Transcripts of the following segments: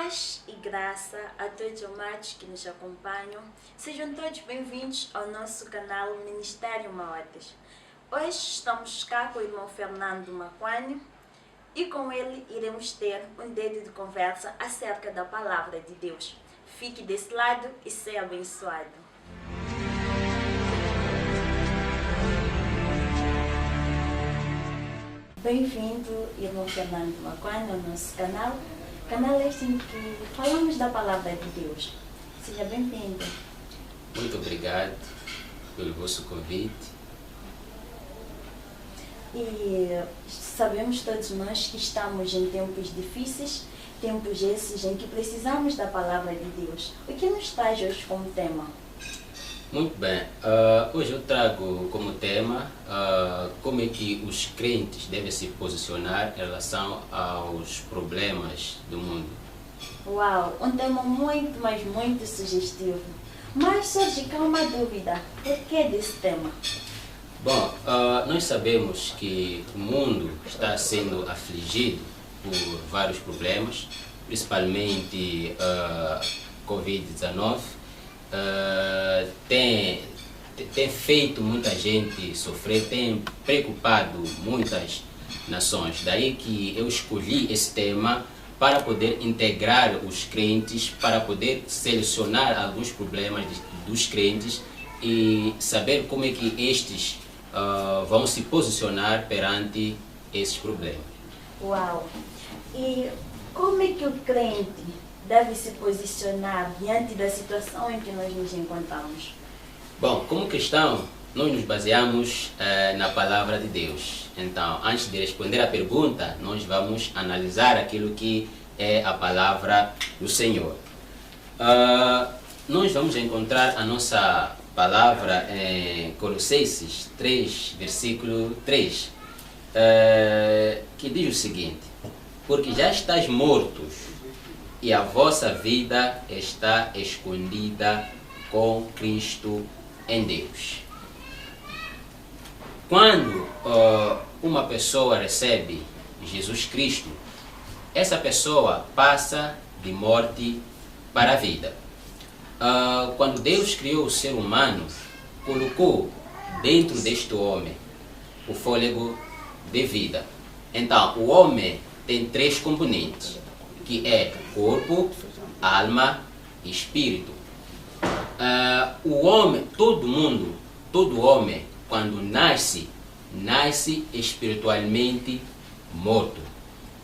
Paz e graça a todos os amados que nos acompanham. Sejam todos bem-vindos ao nosso canal Ministério Maotes. Hoje estamos cá com o irmão Fernando Maquani e com ele iremos ter um dedo de conversa acerca da palavra de Deus. Fique desse lado e seja abençoado. Bem-vindo, irmão Fernando Maquani, ao nosso canal. Canal este em que falamos da palavra de Deus. Seja bem-vindo. Muito obrigado pelo vosso convite. E sabemos todos nós que estamos em tempos difíceis, tempos esses em que precisamos da palavra de Deus. O que nos traz hoje como tema? Muito bem, hoje eu trago como tema como é que os crentes devem se posicionar em relação aos problemas do mundo. Uau, um tema muito, mas muito sugestivo. Mas surge cá uma dúvida, por que desse tema? Bom, nós sabemos que o mundo está sendo afligido por vários problemas, principalmente Covid-19. Tem feito muita gente sofrer, tem preocupado muitas nações. Daí que eu escolhi esse tema para poder integrar os crentes, para poder selecionar alguns problemas dos crentes e saber como é que estes vão se posicionar perante esses problemas. Uau! E como é que o crente deve se posicionar diante da situação em que nós nos encontramos? Bom, como cristão, nós nos baseamos na palavra de Deus. Então, antes de responder a pergunta, nós vamos analisar aquilo que é a palavra do Senhor. Nós vamos encontrar a nossa palavra em Colossenses 3, versículo 3, que diz o seguinte: porque já estáis mortos, e a vossa vida está escondida com Cristo em Deus. Quando uma pessoa recebe Jesus Cristo, essa pessoa passa de morte para a vida. Quando Deus criou o ser humano, colocou dentro deste homem o fôlego de vida. Então, o homem tem três componentes, que é corpo, alma e espírito. O homem, todo homem, quando nasce espiritualmente morto.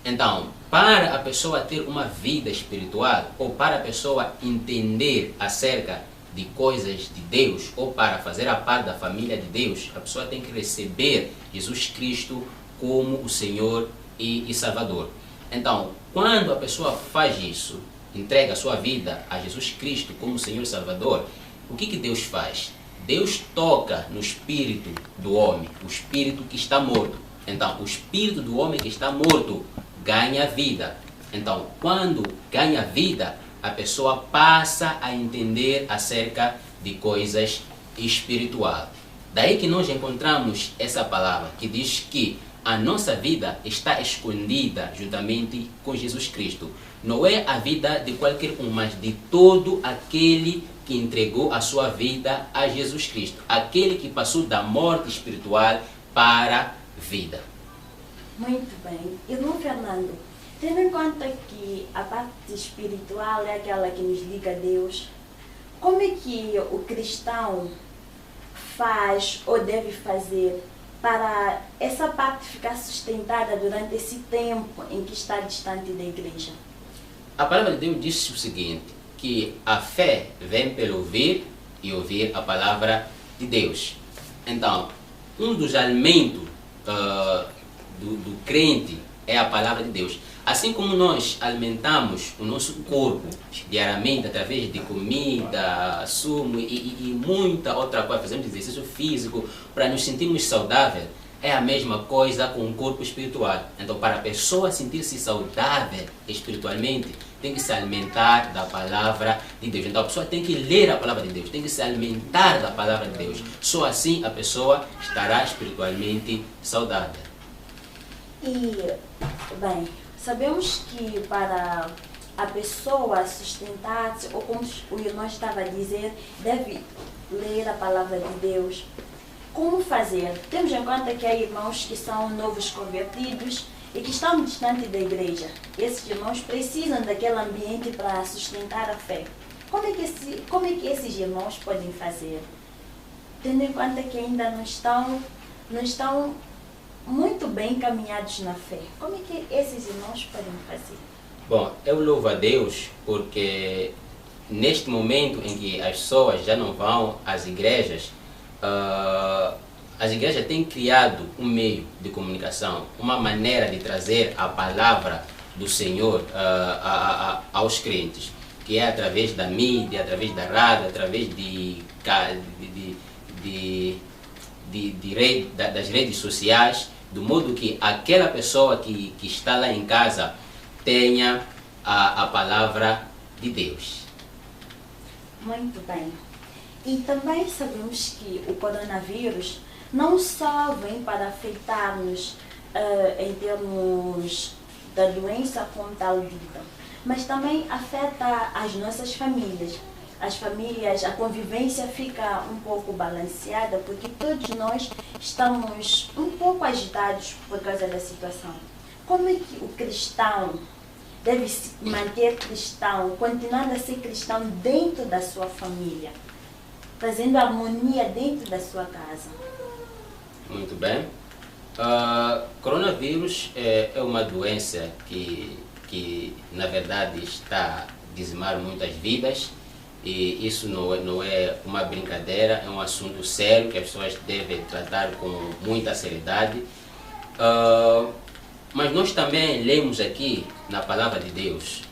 Então, para a pessoa ter uma vida espiritual, ou para a pessoa entender acerca de coisas de Deus, ou para fazer a parte da família de Deus, a pessoa tem que receber Jesus Cristo como o Senhor e Salvador. Então, quando a pessoa faz isso, entrega a sua vida a Jesus Cristo como Senhor e Salvador, o que Deus faz? Deus toca no espírito do homem, o espírito que está morto. Então, o espírito do homem que está morto ganha vida. Então, quando ganha vida, a pessoa passa a entender acerca de coisas espirituais. Daí que nós encontramos essa palavra que diz que a nossa vida está escondida juntamente com Jesus Cristo. Não é a vida de qualquer um, mas de todo aquele que entregou a sua vida a Jesus Cristo. Aquele que passou da morte espiritual para a vida. Muito bem. Irmão Fernando, tendo em conta que a parte espiritual é aquela que nos liga a Deus, como é que o cristão faz ou deve fazer para essa parte ficar sustentada durante esse tempo em que está distante da igreja? A palavra de Deus diz o seguinte, que a fé vem pelo ouvir e ouvir a palavra de Deus. Então, um dos alimentos do crente é a palavra de Deus. Assim como nós alimentamos o nosso corpo diariamente através de comida, sumo e muita outra coisa, fazemos exercício físico para nos sentirmos saudáveis, é a mesma coisa com o corpo espiritual. Então, para a pessoa sentir-se saudável espiritualmente, tem que se alimentar da palavra de Deus. Então, a pessoa tem que ler a palavra de Deus, tem que se alimentar da palavra de Deus. Só assim a pessoa estará espiritualmente saudável. E, bem, sabemos que para a pessoa sustentar-se, ou como o irmão estava a dizer, deve ler a palavra de Deus. Como fazer? Temos em conta que há irmãos que são novos convertidos e que estão distantes da igreja. Esses irmãos precisam daquele ambiente para sustentar a fé. Como é que esses irmãos podem fazer? Tendo em conta que ainda não estão muito bem encaminhados na fé. Como é que esses irmãos podem fazer? Bom, eu louvo a Deus porque neste momento em que as pessoas já não vão às igrejas, as igrejas têm criado um meio de comunicação, uma maneira de trazer a palavra do Senhor aos crentes, que é através da mídia, através da rádio, através das redes sociais, do modo que aquela pessoa que está lá em casa tenha a palavra de Deus. Muito bem. E também sabemos que o coronavírus não só vem para afetar-nos em termos da doença como tal dita, mas também afeta as nossas famílias. As famílias, a convivência fica um pouco balanceada porque todos nós estamos um pouco agitados por causa da situação. Como é que o cristão deve se manter cristão, continuando a ser cristão dentro da sua família, trazendo harmonia dentro da sua casa? Muito bem. Coronavírus é uma doença que na verdade está a dizimar muitas vidas, e isso não é uma brincadeira, é um assunto sério que as pessoas devem tratar com muita seriedade. Mas nós também lemos aqui na palavra de Deus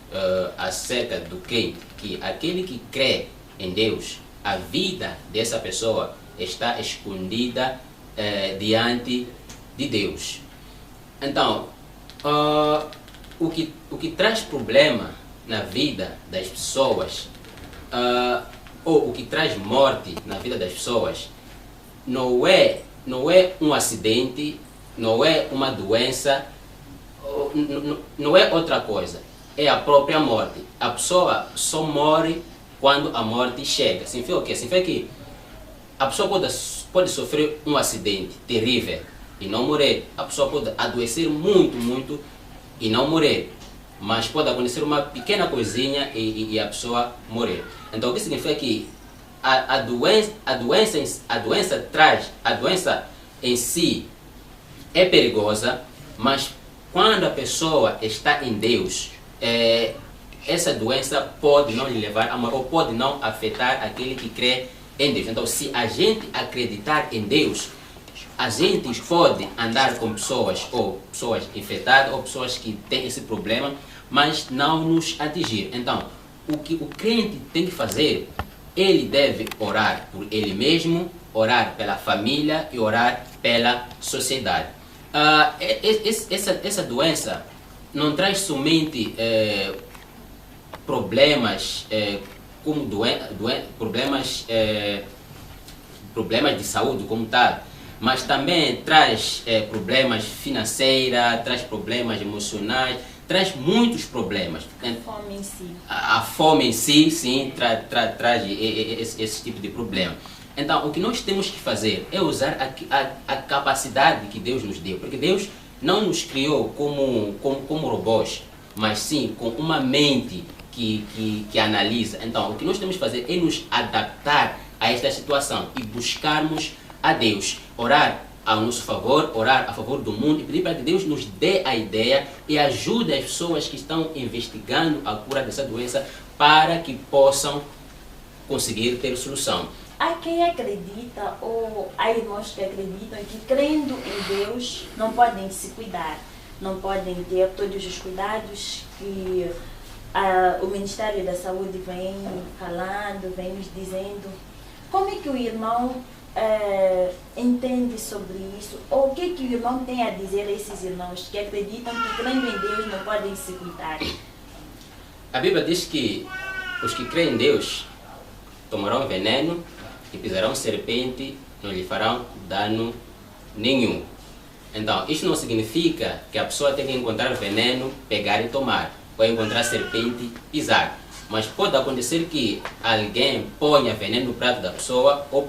acerca do crente, que aquele que crê em Deus, a vida dessa pessoa está escondida diante de Deus. Então, o que traz problema na vida das pessoas, ou o que traz morte na vida das pessoas, não é um acidente, não é uma doença, não é outra coisa, é a própria morte. A pessoa só morre quando a morte chega. Significa o quê? Significa que a pessoa pode sofrer um acidente terrível e não morrer. A pessoa pode adoecer muito e não morrer. Mas pode acontecer uma pequena coisinha e a pessoa morrer. Então o que significa que a doença em si é perigosa, mas quando a pessoa está em Deus, essa doença pode não lhe levar a morte, ou pode não afetar aquele que crê em Deus. Então, se a gente acreditar em Deus, a gente pode andar com pessoas, ou pessoas infectadas, ou pessoas que têm esse problema, mas não nos atingir. Então, o que o crente tem que fazer, ele deve orar por ele mesmo, orar pela família e orar pela sociedade. Essa doença não traz somente problemas como problemas de saúde como tal, mas também traz problemas financeiros, traz problemas emocionais, traz muitos problemas. Fome em si. A fome em si, sim, traz esse tipo de problema. Então, o que nós temos que fazer é usar a capacidade que Deus nos deu, porque Deus não nos criou como robôs, mas sim com uma mente que analisa. Então, o que nós temos que fazer é nos adaptar a esta situação e buscarmos a Deus, orar ao nosso favor, orar a favor do mundo e pedir para que Deus nos dê a ideia e ajude as pessoas que estão investigando a cura dessa doença para que possam conseguir ter solução. Há quem acredita, ou há irmãos que acreditam que crendo em Deus não podem se cuidar, não podem ter todos os cuidados que o Ministério da Saúde vem falando, vem nos dizendo. Como é que o irmão entende sobre isso? Ou o que o irmão tem a dizer a esses irmãos que acreditam que crendo em Deus não podem se cuidar? A Bíblia diz que os que creem em Deus tomarão veneno e pisarão serpente, não lhe farão dano nenhum. Então, isso não significa que a pessoa tem que encontrar veneno, pegar e tomar. vai encontrar serpente pisar. Mas pode acontecer que alguém ponha veneno no prato da pessoa ou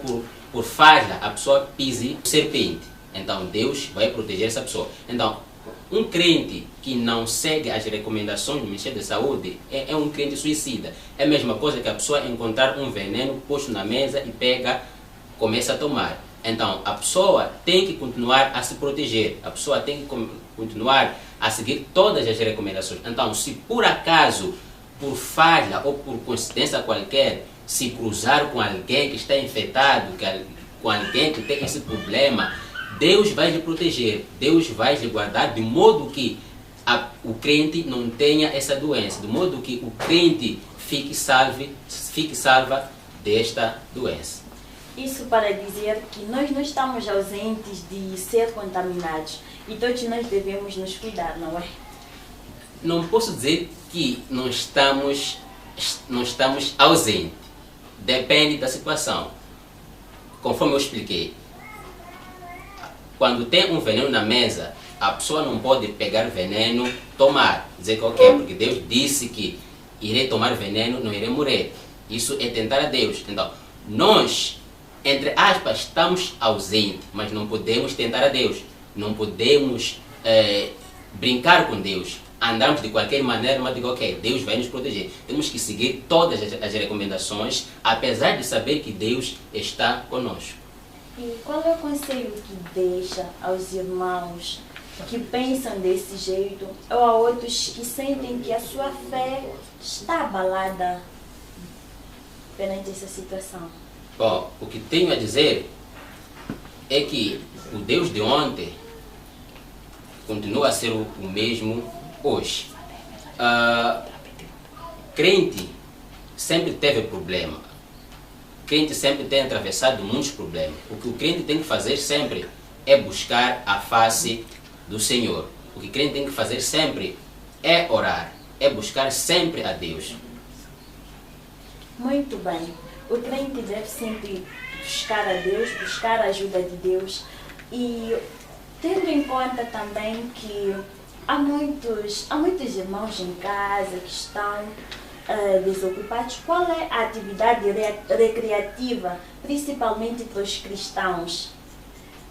por falha a pessoa pise serpente. Então Deus vai proteger essa pessoa. Então, um crente que não segue as recomendações do Ministério da Saúde é um crente suicida. É a mesma coisa que a pessoa encontrar um veneno posto na mesa e pega, começa a tomar. Então, a pessoa tem que continuar a se proteger. A pessoa tem que continuar a seguir todas as recomendações. Então, se por acaso, por falha ou por coincidência qualquer, se cruzar com alguém que está infectado, com alguém que tem esse problema, Deus vai lhe proteger, Deus vai lhe guardar, de modo que o crente não tenha essa doença, de modo que o crente fique salva desta doença. Isso para dizer que nós não estamos ausentes de ser contaminados e todos nós devemos nos cuidar, não é? Não posso dizer que não estamos ausentes. Depende da situação. Conforme eu expliquei, quando tem um veneno na mesa, a pessoa não pode pegar veneno, tomar, dizer que ok, porque Deus disse que irei tomar veneno, não irei morrer. Isso é tentar a Deus. Então, nós, entre aspas, estamos ausentes, mas não podemos tentar a Deus. Não podemos brincar com Deus. Andarmos de qualquer maneira, mas digo, ok, Deus vai nos proteger. Temos que seguir todas as recomendações, apesar de saber que Deus está conosco. E qual é o conselho que deixa aos irmãos que pensam desse jeito ou a outros que sentem que a sua fé está abalada perante essa situação? Bom, o que tenho a dizer é que o Deus de ontem continua a ser o mesmo hoje. Crente sempre teve problema. Crente sempre tem atravessado muitos problemas. O que o crente tem que fazer sempre é buscar a face do Senhor. O que o crente tem que fazer sempre é orar, é buscar sempre a Deus. Muito bem. O crente deve sempre buscar a Deus, buscar a ajuda de Deus e tendo em conta também que há muitos irmãos em casa que estão desocupados. Qual é a atividade recreativa, principalmente para os cristãos,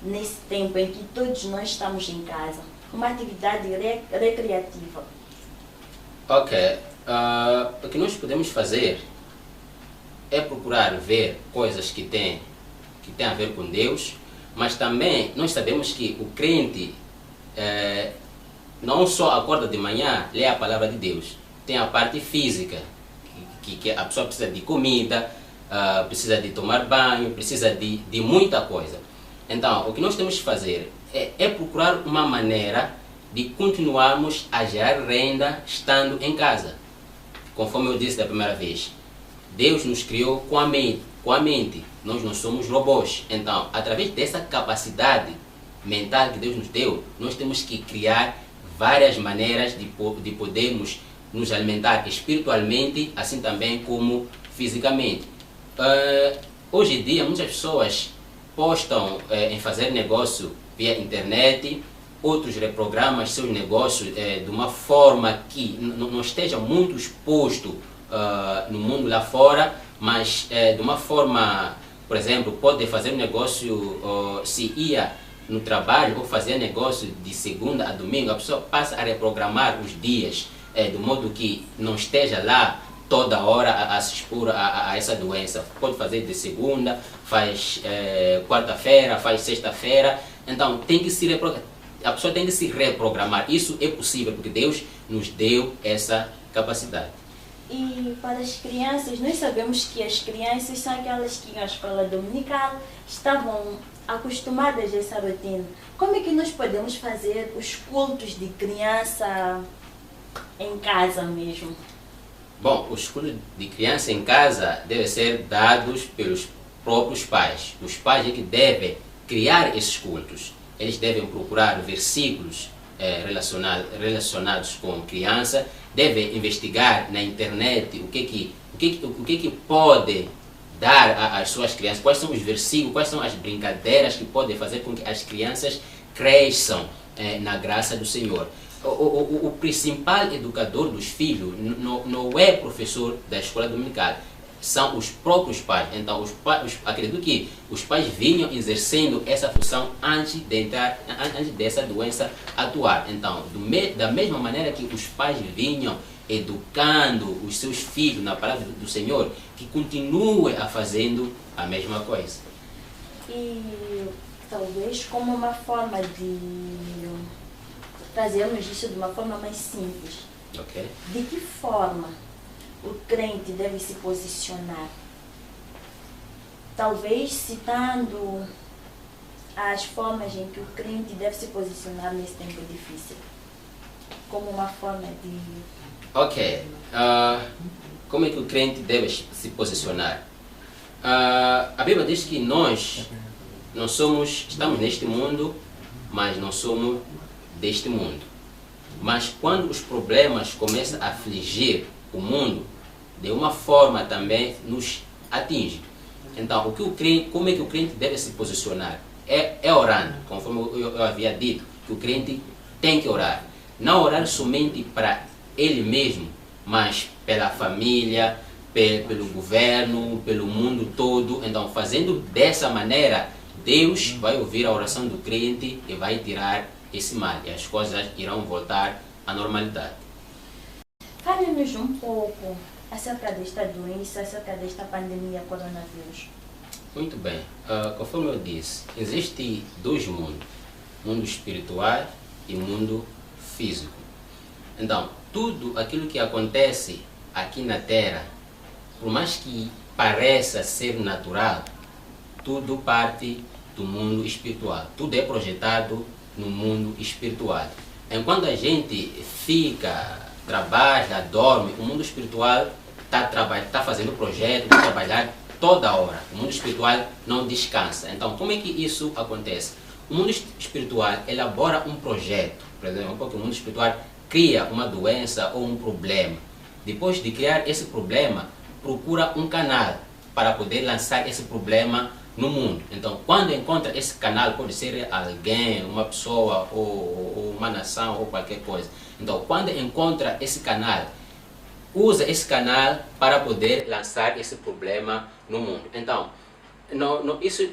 nesse tempo em que todos nós estamos em casa? Uma atividade recreativa. Ok. O que nós podemos fazer é procurar ver coisas que têm a ver com Deus, mas também nós sabemos que o crente não só acorda de manhã, lê a palavra de Deus. Tem a parte física, que a pessoa precisa de comida, precisa de tomar banho, precisa de muita coisa. Então, o que nós temos que fazer é procurar uma maneira de continuarmos a gerar renda estando em casa. Conforme eu disse da primeira vez, Deus nos criou com a mente. Nós não somos robôs. Então, através dessa capacidade mental que Deus nos deu, nós temos que criar várias maneiras de podermos nos alimentar espiritualmente, assim também como fisicamente. Hoje em dia, muitas pessoas postam em fazer negócio via internet, outros reprogramam seus negócios de uma forma que não esteja muito exposto no mundo lá fora, mas de uma forma, por exemplo, pode fazer um negócio, se ia no trabalho ou fazia negócio de segunda a domingo, a pessoa passa a reprogramar os dias, de modo que não esteja lá toda hora a se expor a essa doença. Pode fazer de segunda, faz quarta-feira, faz sexta-feira. Então a pessoa tem que se reprogramar. Isso é possível porque Deus nos deu essa capacidade. E para as crianças, nós sabemos que as crianças são aquelas que na escola dominical estavam acostumadas a essa rotina. Como é que nós podemos fazer os cultos de criança em casa mesmo? Bom, os cultos de criança em casa devem ser dados pelos próprios pais. Os pais é que devem criar esses cultos. Eles devem procurar versículos relacionados com criança, devem investigar na internet o que pode dar às suas crianças, quais são os versículos, quais são as brincadeiras que podem fazer com que as crianças cresçam na graça do Senhor. o principal educador dos filhos não é professor da escola dominical, são os próprios pais. Então, acredito que os pais vinham exercendo essa função antes dessa doença atuar. Então, da mesma maneira que os pais vinham educando os seus filhos na palavra do Senhor, que continue a fazendo a mesma coisa. E talvez como uma forma de trazermos isso de uma forma mais simples. Ok? De que forma o crente deve se posicionar? Talvez citando as formas em que o crente deve se posicionar nesse tempo difícil. Como uma forma de... Ok. Como é que o crente deve se posicionar? A Bíblia diz que nós estamos neste mundo, mas não somos deste mundo. Mas quando os problemas começam a afligir o mundo, de uma forma também nos atinge. Então, como é que o crente deve se posicionar? É orando, conforme eu havia dito, que o crente tem que orar. Não orar somente para ele mesmo, mas pela família, pelo governo, pelo mundo todo. Então, fazendo dessa maneira, Deus vai ouvir a oração do crente e vai tirar esse mal, e as coisas irão voltar à normalidade. Fale-nos um pouco acerca desta doença, acerca desta pandemia coronavírus. Muito bem. Conforme eu disse, existem dois mundos, mundo espiritual e mundo físico. Então, tudo aquilo que acontece aqui na Terra, por mais que pareça ser natural, tudo parte do mundo espiritual. Tudo é projetado no mundo espiritual. Enquanto a gente trabalha, dorme, o mundo espiritual está fazendo projeto, está trabalhando toda hora. O mundo espiritual não descansa. Então, como é que isso acontece? O mundo espiritual elabora um projeto. Por exemplo, porque o mundo espiritual cria uma doença ou um problema. Depois de criar esse problema, procura um canal para poder lançar esse problema no mundo. Então, quando encontra esse canal, pode ser alguém, uma pessoa, ou uma nação, ou qualquer coisa. Então, quando encontra esse canal, usa esse canal para poder lançar esse problema no mundo. Então, isso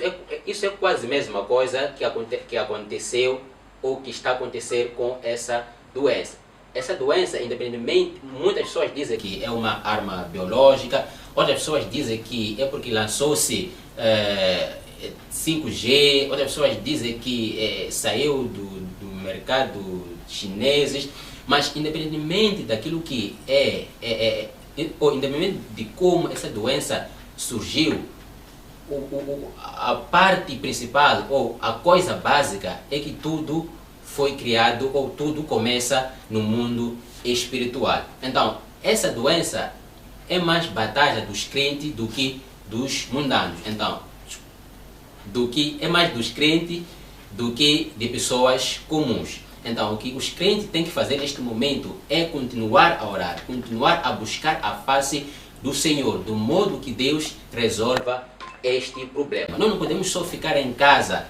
é quase a mesma coisa que aconteceu ou que está acontecendo com essa doença. Essa doença, independentemente, muitas pessoas dizem que é uma arma biológica, outras pessoas dizem que é porque lançou-se 5G, outras pessoas dizem que saiu do mercado chineses, mas independentemente daquilo que ou independente de como essa doença surgiu, a parte principal ou a coisa básica é que tudo foi criado ou tudo começa no mundo espiritual. Então, essa doença é mais batalha dos crentes do que dos mundanos. Então, é mais dos crentes do que de pessoas comuns. Então, o que os crentes têm que fazer neste momento é continuar a orar, continuar a buscar a face do Senhor, do modo que Deus resolva este problema. Nós não podemos só ficar em casa,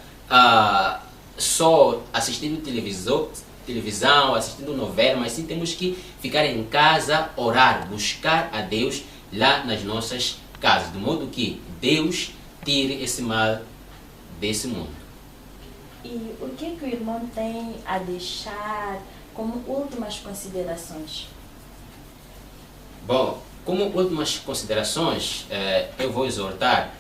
só assistindo televisão, assistindo novela, mas sim temos que ficar em casa, orar, buscar a Deus lá nas nossas casas, de modo que Deus tire esse mal desse mundo. E o que o irmão tem a deixar como últimas considerações? Bom, como últimas considerações, eu vou exortar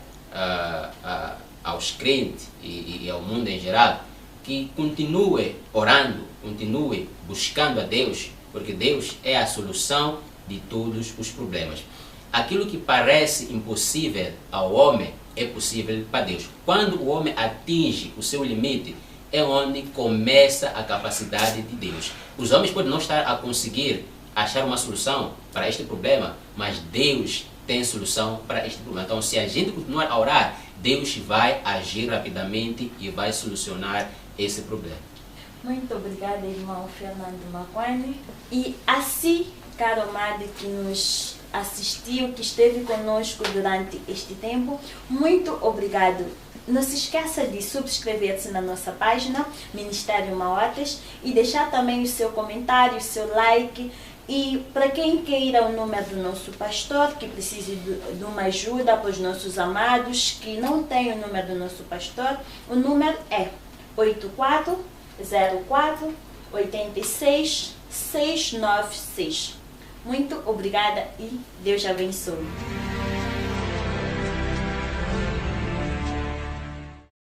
aos crentes e ao mundo em geral que continue orando, continue buscando a Deus, porque Deus é a solução de todos os problemas. Aquilo que parece impossível ao homem é possível para Deus. Quando o homem atinge o seu limite, é onde começa a capacidade de Deus. Os homens podem não estar a conseguir achar uma solução para este problema, mas Deus tem solução para este problema. Então, se a gente continuar a orar, Deus vai agir rapidamente e vai solucionar esse problema. Muito obrigada, irmão Fernando Maquani. E assim, caro amado que nos assistiu, que esteve conosco durante este tempo. Muito obrigado. Não se esqueça de subscrever-se na nossa página Ministério Maotes e deixar também o seu comentário, o seu like. E para quem queira o número do nosso pastor, que precise de uma ajuda para os nossos amados, que não tem o número do nosso pastor, o número é 8404 86 696. Muito obrigada e Deus abençoe.